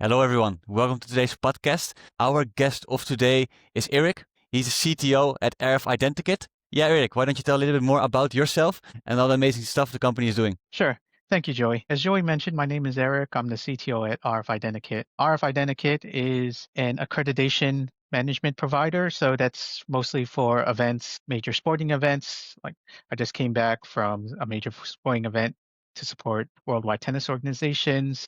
Hello, everyone. Welcome to today's podcast. Our guest of today is Eric. He's a CTO at Rfidentikit. Yeah, Eric, why don't you tell a little bit more about yourself and all the amazing stuff the company is doing? Sure. Thank you, Joey. As Joey mentioned, my name is Eric. I'm the CTO at Rfidentikit. Rfidentikit is an accreditation management provider. So that's mostly for events, major sporting events. Like I just came back from a major sporting event to support worldwide tennis organizations.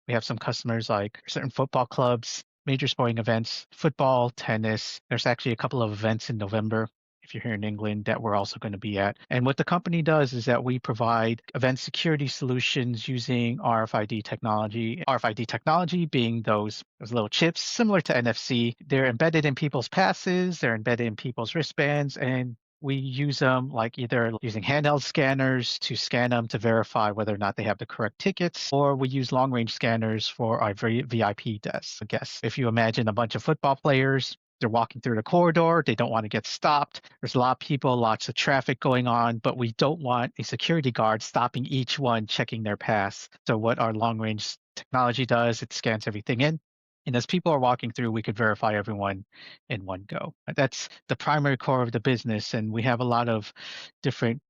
We have some customers like certain football clubs, major sporting events, football, tennis. There's actually a couple of events in November, if you're here in England, that we're also going to be at. And what the company does is that we provide event security solutions using RFID technology. RFID technology being those little chips similar to NFC. They're embedded in people's passes, they're embedded in people's wristbands, and we use them like either using handheld scanners to scan them to verify whether or not they have the correct tickets, or we use long range scanners for our VIP desks. I guess if you imagine a bunch of football players, they're walking through the corridor, they don't want to get stopped. There's a lot of people, lots of traffic going on, but we don't want a security guard stopping each one checking their pass. So what our long range technology does, it scans everything in. And as people are walking through, we could verify everyone in one go. That's the primary core of the business. And we have a lot of different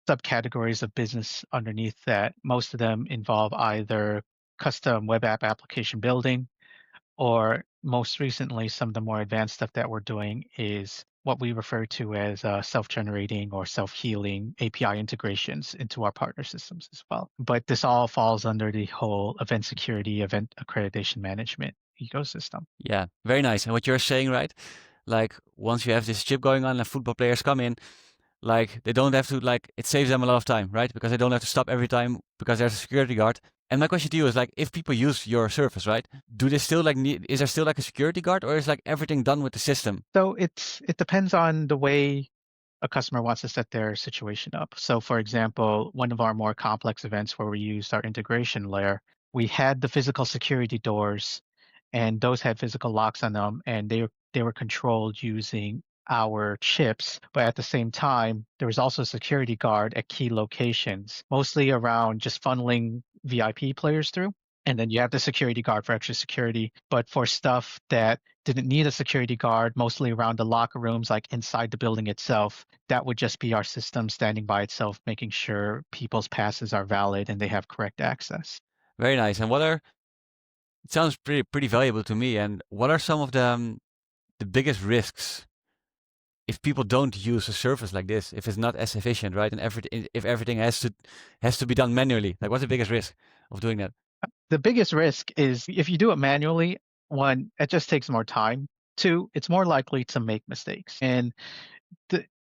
subcategories of business underneath that. Most of them involve either custom web app application building, or most recently, some of the more advanced stuff that we're doing is what we refer to as self-generating or self-healing API integrations into our partner systems as well. But this all falls under the whole event security, event accreditation management ecosystem. Yeah, very nice. And what you're saying, right? Like once you have this chip going on and football players come in, like they don't have to, like it saves them a lot of time, right? Because they don't have to stop every time because there's a security guard. And my question to you is like, if people use your service, right? Do they still like need, is there still like a security guard, or is like everything done with the system? So it depends on the way a customer wants to set their situation up. So for example, one of our more complex events where we used our integration layer, we had the physical security doors, and those had physical locks on them, and they were controlled using our chips. But at the same time, there was also a security guard at key locations, mostly around just funneling VIP players through. And then you have the security guard for extra security. But for stuff that didn't need a security guard, mostly around the locker rooms, like inside the building itself, that would just be our system standing by itself, making sure people's passes are valid and they have correct access. Very nice. And it sounds pretty valuable to me. And what are some of the biggest risks if people don't use a service like this, if it's not as efficient, right? And if everything has to be done manually, like what's the biggest risk of doing that? The biggest risk is if you do it manually, one, it just takes more time. Two, it's more likely to make mistakes. And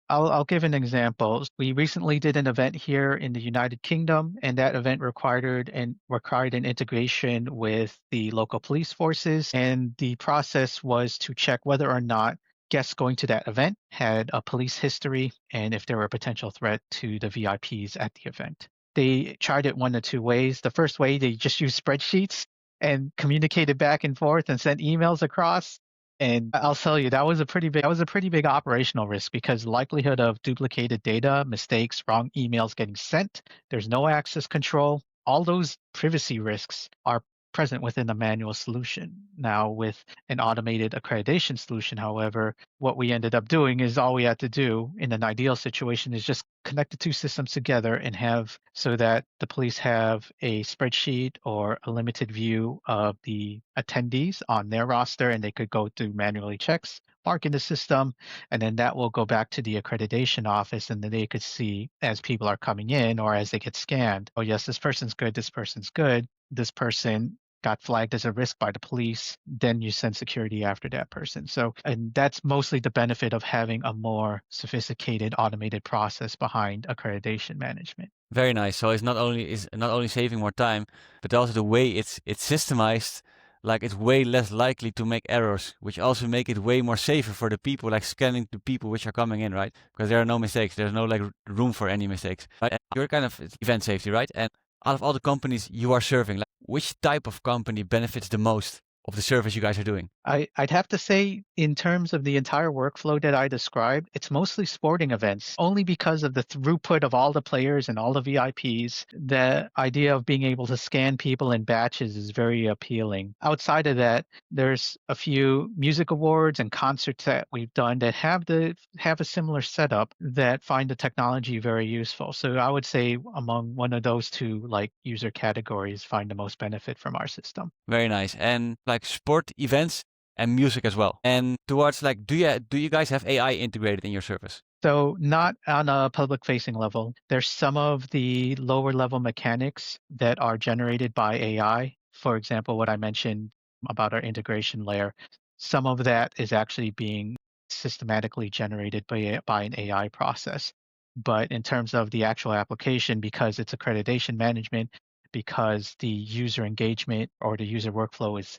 I'll give an example. We recently did an event here in the United Kingdom, and that event required an integration with the local police forces. And the process was to check whether or not guests going to that event had a police history and if there were a potential threat to the VIPs at the event. They tried it one of two ways. The first way, they just used spreadsheets and communicated back and forth and sent emails across. And I'll tell you, that was a pretty big operational risk, because likelihood of duplicated data, mistakes, wrong emails getting sent, there's no access control. All those privacy risks are present within a manual solution. Now, with an automated accreditation solution, however, what we ended up doing is all we had to do in an ideal situation is just connect the two systems together and have so that the police have a spreadsheet or a limited view of the attendees on their roster, and they could go through manually checks, mark in the system, and then that will go back to the accreditation office, and then they could see as people are coming in or as they get scanned, oh yes, this person's good, this person got flagged as a risk by the police, then you send security after that person. So, and that's mostly the benefit of having a more sophisticated automated process behind accreditation management. Very nice. So it's not only saving more time, but also the way it's systemized, like it's way less likely to make errors, which also make it way more safer for the people, like scanning the people which are coming in, right? Because there are no mistakes. There's no like room for any mistakes, right? And you're kind of event safety, right? And out of all the companies you are serving, like which type of company benefits the most of the service you guys are doing? I'd have to say, in terms of the entire workflow that I described, it's mostly sporting events, only because of the throughput of all the players and all the VIPs. The idea of being able to scan people in batches is very appealing. Outside of that, there's a few music awards and concerts that we've done that have a similar setup that find the technology very useful. So I would say among one of those two like user categories find the most benefit from our system. Very nice. And like sport events and music as well. And towards like, do you guys have AI integrated in your service? So not on a public facing level. There's some of the lower level mechanics that are generated by AI. For example, what I mentioned about our integration layer, some of that is actually being systematically generated by an AI process. But in terms of the actual application, because it's accreditation management, because the user engagement or the user workflow is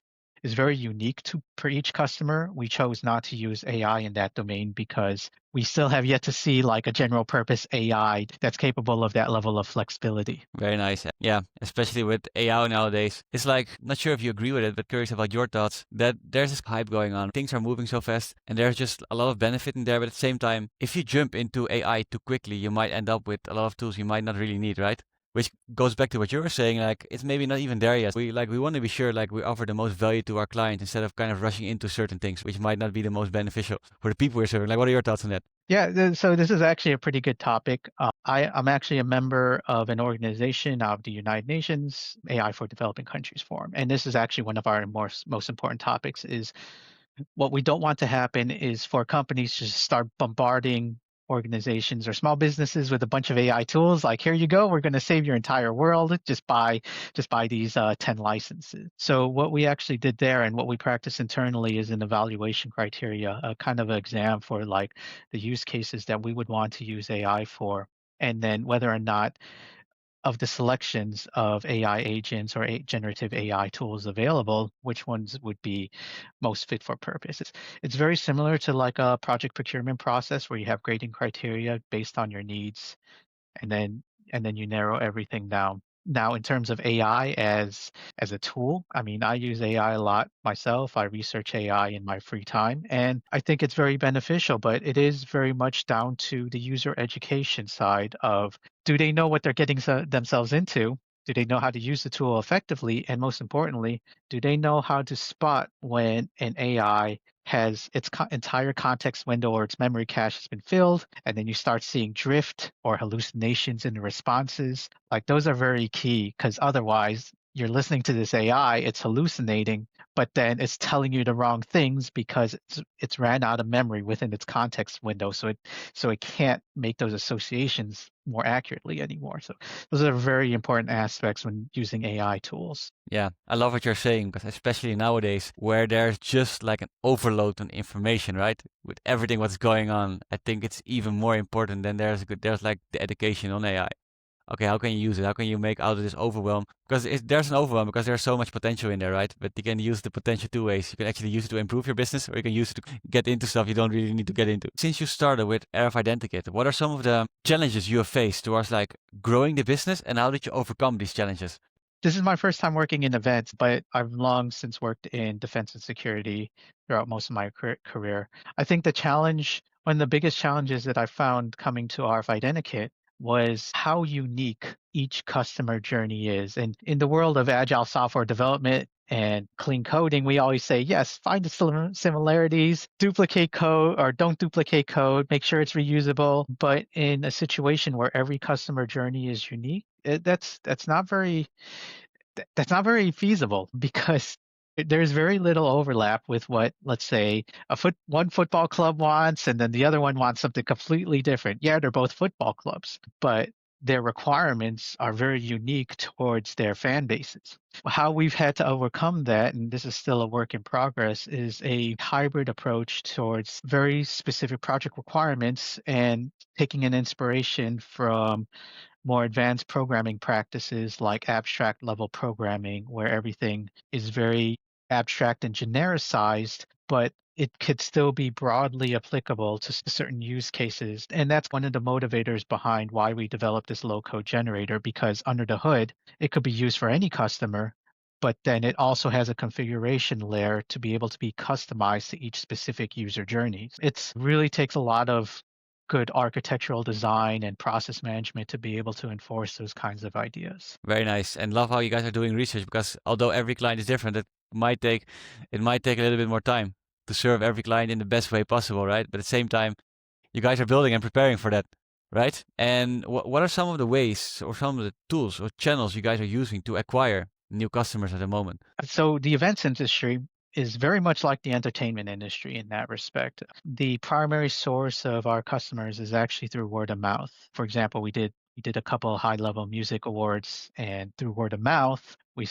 very unique to per each customer, we chose not to use AI in that domain because we still have yet to see like a general purpose AI that's capable of that level of flexibility. Very nice. Yeah, especially with AI nowadays. It's like, not sure if you agree with it, but curious about your thoughts, that there's this hype going on. Things are moving so fast and there's just a lot of benefit in there. But at the same time, if you jump into AI too quickly, you might end up with a lot of tools you might not really need, right? Which goes back to what you were saying, like it's maybe not even there yet. We want to be sure like we offer the most value to our clients instead of kind of rushing into certain things, which might not be the most beneficial for the people we're serving. Like, what are your thoughts on that? Yeah, so this is actually a pretty good topic. I'm actually a member of an organization of the United Nations AI for Developing Countries Forum, and this is actually one of our most important topics. Is what we don't want to happen is for companies to just start bombarding organizations or small businesses with a bunch of AI tools. Like, here you go, we're going to save your entire world. Just buy these 10 licenses. So what we actually did there and what we practice internally is an evaluation criteria, a kind of exam for like the use cases that we would want to use AI for, and then whether or not of the selections of AI agents or generative AI tools available, which ones would be most fit for purpose. It's very similar to like a project procurement process where you have grading criteria based on your needs, and then you narrow everything down. Now, in terms of AI as a tool, I mean, I use AI a lot myself. I research AI in my free time, and I think it's very beneficial, but it is very much down to the user education side of, do they know what they're getting themselves into? Do they know how to use the tool effectively? And most importantly, do they know how to spot when an AI has its entire context window or its memory cache has been filled, and then you start seeing drift or hallucinations in the responses? Like, those are very key, because otherwise you're listening to this AI, it's hallucinating, but then it's telling you the wrong things because it's ran out of memory within its context window, so it can't make those associations more accurately anymore. So those are very important aspects when using AI tools. Yeah, I love what you're saying, because especially nowadays where there's just like an overload on information, right? With everything what's going on, I think it's even more important than there's like the education on AI. Okay, how can you use it? How can you make out of this overwhelm? Because there's an overwhelm because there's so much potential in there, right? But you can use the potential two ways. You can actually use it to improve your business, or you can use it to get into stuff you don't really need to get into. Since you started with Rfidentikit, what are some of the challenges you have faced towards like growing the business, and how did you overcome these challenges? This is my first time working in events, but I've long since worked in defense and security throughout most of my career. I think one of the biggest challenges that I found coming to RFIdentikit was how unique each customer journey is. And in the world of agile software development and clean coding, we always say, yes, find the similarities, duplicate code or don't duplicate code, make sure it's reusable. But in a situation where every customer journey is unique, that's not very feasible, because there's very little overlap with what, let's say, one football club wants, and then the other one wants something completely different. Yeah, they're both football clubs, but their requirements are very unique towards their fan bases. How we've had to overcome that, and this is still a work in progress, is a hybrid approach towards very specific project requirements and taking an inspiration from more advanced programming practices like abstract level programming, where everything is very abstract and genericized, but it could still be broadly applicable to certain use cases. And that's one of the motivators behind why we developed this low code generator, because under the hood, it could be used for any customer, but then it also has a configuration layer to be able to be customized to each specific user journey. It really takes a lot of good architectural design and process management to be able to enforce those kinds of ideas. Very nice, and love how you guys are doing research, because although every client is different, might take it might take a little bit more time to serve every client in the best way possible, right? But at the same time, you guys are building and preparing for that, right? And what are some of the ways or some of the tools or channels you guys are using to acquire new customers at the moment? So the events industry is very much like the entertainment industry in that respect. The primary source of our customers is actually through word of mouth. For example, we did a couple of high-level music awards, and through word of mouth, we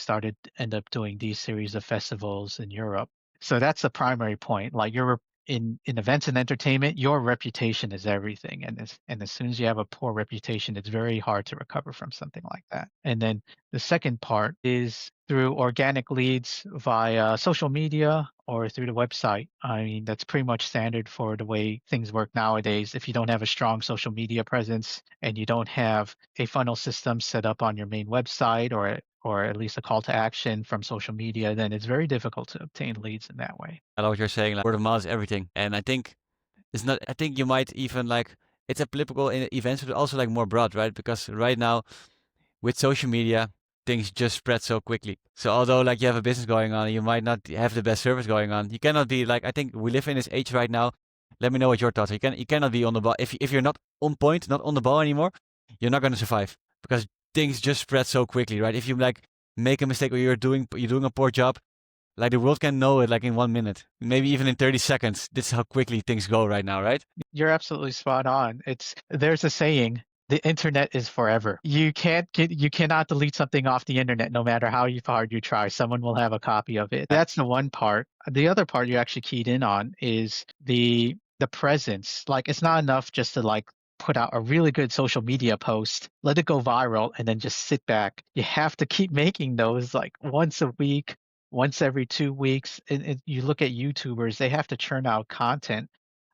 end up doing these series of festivals in Europe. So that's the primary point. Like you're in events and entertainment, your reputation is everything. And as soon as you have a poor reputation, it's very hard to recover from something like that. And then the second part is through organic leads via social media or through the website. I mean, that's pretty much standard for the way things work nowadays. If you don't have a strong social media presence and you don't have a funnel system set up on your main website or at least a call to action from social media, then it's very difficult to obtain leads in that way. I love what you're saying. Like, word of mouth is everything, and I think it's not. I think you might even like it's applicable in events, but also like more broad, right? Because right now with social media, things just spread so quickly. So although like you have a business going on, you might not have the best service going on. You cannot be like, I think we live in this age right now. Let me know what your thoughts are. You cannot be on the ball if you're not on point, not on the ball anymore. You're not going to survive because things just spread so quickly, right? If you like make a mistake or you're doing a poor job, like the world can know it like in 1 minute, maybe even in 30 seconds. This is how quickly things go right now, right? You're absolutely spot on. There's a saying, the internet is forever. You cannot delete something off the internet no matter how hard you try. Someone will have a copy of it. That's the one part. The other part you actually keyed in on is the presence. Like it's not enough just to like put out a really good social media post, let it go viral, and then just sit back. You have to keep making those like once a week, once every 2 weeks. And you look at YouTubers, they have to churn out content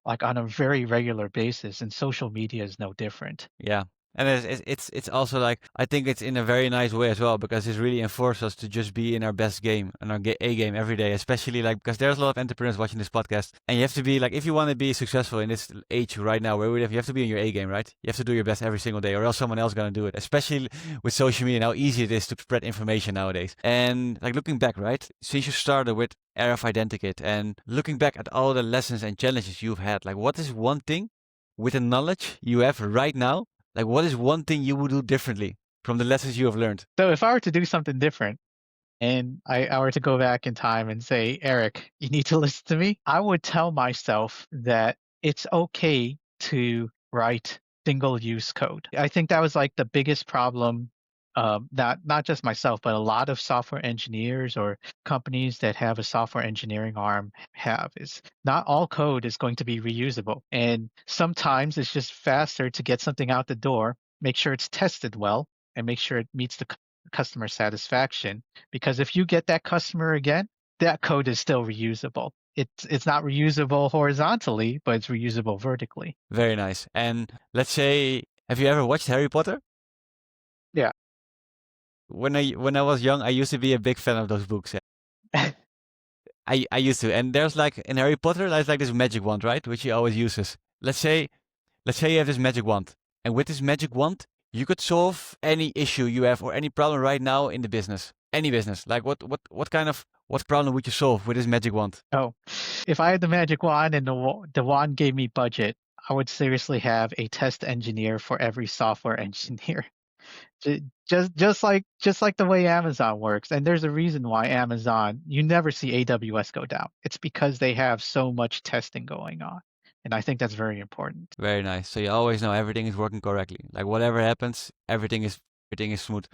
like on a very regular basis, and social media is no different. Yeah. And it's also like, I think it's in a very nice way as well, because it's really enforced us to just be in our best game and our A game every day, especially like because there's a lot of entrepreneurs watching this podcast, and you have to be like, if you want to be successful in this age right now where we live, you have to be in your A game, right? You have to do your best every single day, or else someone else gonna do it. Especially with social media and how easy it is to spread information nowadays. And like looking back, right, since you started with Rfidentikit and looking back at all the lessons and challenges you've had, like what is one thing with the knowledge you have right now, like what is one thing you would do differently from the lessons you have learned? So if I were to do something different and I were to go back in time and say, Eric, you need to listen to me, I would tell myself that it's okay to write single use code. I think that was like the biggest problem, not just myself, but a lot of software engineers or companies that have a software engineering arm have, is not all code is going to be reusable. And sometimes it's just faster to get something out the door, make sure it's tested well, and make sure it meets the customer satisfaction. Because if you get that customer again, that code is still reusable. It's not reusable horizontally, but it's reusable vertically. Very nice. And let's say, have you ever watched Harry Potter? Yeah. When I was young, I used to be a big fan of those books. I used to. And there's like in Harry Potter, there's like this magic wand, right? Which he always uses. Let's say you have this magic wand. And with this magic wand, you could solve any issue you have or any problem right now in the business. Any business. Like what problem would you solve with this magic wand? Oh, if I had the magic wand and the wand gave me budget, I would seriously have a test engineer for every software engineer. Just like the way Amazon works. And there's a reason why Amazon, you never see AWS go down. It's because they have so much testing going on. And I think that's very important. Very nice. So you always know everything is working correctly. Like whatever happens, everything is smooth,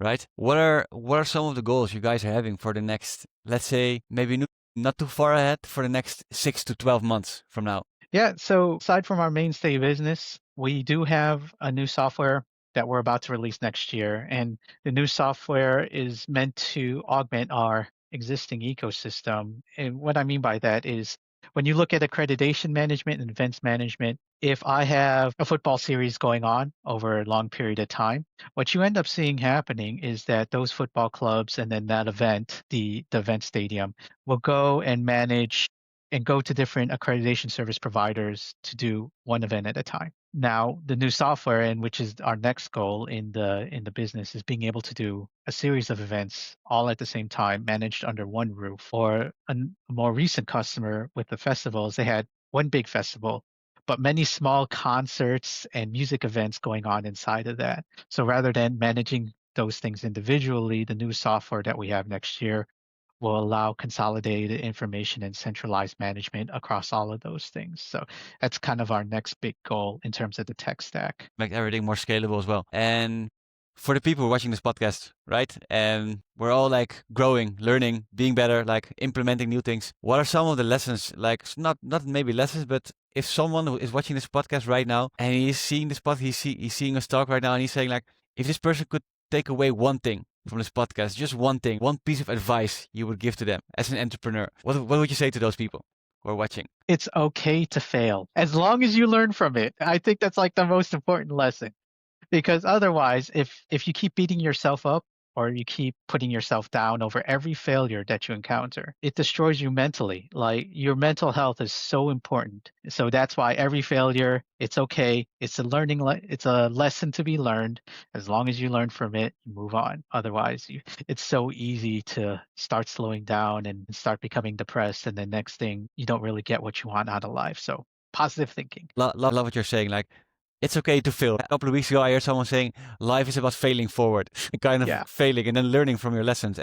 right? What are some of the goals you guys are having for the next, let's say, maybe not too far ahead, for the next 6 to 12 months from now? Yeah. So aside from our mainstay business, we do have a new software that we're about to release next year. And the new software is meant to augment our existing ecosystem. And what I mean by that is When you look at accreditation management and events management, if I have a football series going on over a long period of time, what you end up seeing happening is that those football clubs and then that event, the event stadium, will go and manage and go to different accreditation service providers to do one event at a time. Now, the new software, and which is our next goal in the business, is being able to do a series of events all at the same time, managed under one roof. Or a more recent customer with the festivals, they had one big festival, but many small concerts and music events going on inside of that. So rather than managing those things individually, the new software that we have next year will allow consolidated information and centralized management across all of those things. So that's kind of our next big goal in terms of the tech stack. Make everything more scalable as well. And for the people watching this podcast, right? And we're all like growing, learning, being better, like implementing new things. What are some of the lessons? Like not maybe lessons, but if someone who is watching this podcast right now and he's seeing this he's seeing us talk right now and he's saying like, if this person could take away one thing from this podcast, just one thing, one piece of advice you would give to them as an entrepreneur, what would you say to those people who are watching? It's okay to fail as long as you learn from it. I think that's like the most important lesson, because otherwise, if you keep beating yourself up or you keep putting yourself down over every failure that you encounter, it destroys you mentally. Like, your mental health is so important. So that's why every failure, it's okay. It's a it's a lesson to be learned. As long as you learn from it, you move on. Otherwise, it's so easy to start slowing down and start becoming depressed. And the next thing, you don't really get what you want out of life. So positive thinking. Love what you're saying. Like, it's okay to fail. A couple of weeks ago, I heard someone saying life is about failing forward, kind of failing and then learning from your lessons.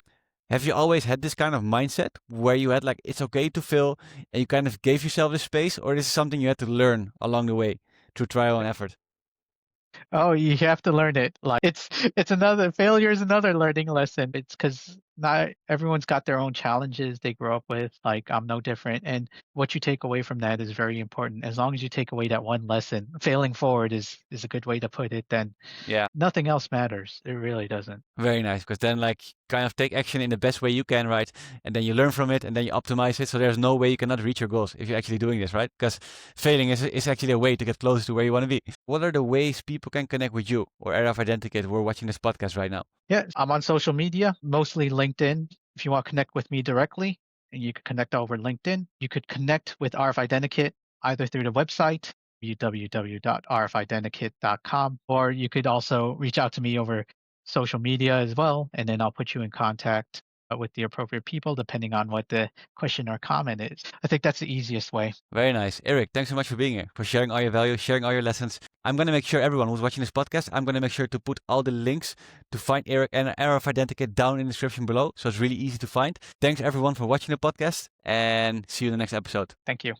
Have you always had this kind of mindset where you had like, it's okay to fail and you kind of gave yourself the space, or this is something you had to learn along the way through trial and effort? Oh, you have to learn it. Like, it's another failure is another learning lesson. It's because not everyone's got their own challenges they grow up with. Like, I'm no different. And what you take away from that is very important. As long as you take away that one lesson, failing forward is a good way to put it, then nothing else matters. It really doesn't. Very nice, because then like kind of take action in the best way you can, right? And then you learn from it and then you optimize it. So there's no way you cannot reach your goals if you're actually doing this, right? Because failing is actually a way to get closer to where you want to be. What are the ways people can connect with you or Rfidentikit who are watching this podcast right now? Yeah, I'm on social media, mostly LinkedIn. If you want to connect with me directly, you can connect over LinkedIn. You could connect with Rfidentikit either through the website, www.rfidentikit.com, or you could also reach out to me over social media as well, and then I'll put you in contact with the appropriate people depending on what the question or comment is. I think that's the easiest way. Very nice. Eric, thanks so much for being here, for sharing all your value, sharing all your lessons. I'm going to make sure everyone who's watching this podcast, I'm going to make sure to put all the links to find Eric and Rfidentikit down in the description below. So it's really easy to find. Thanks everyone for watching the podcast and see you in the next episode. Thank you.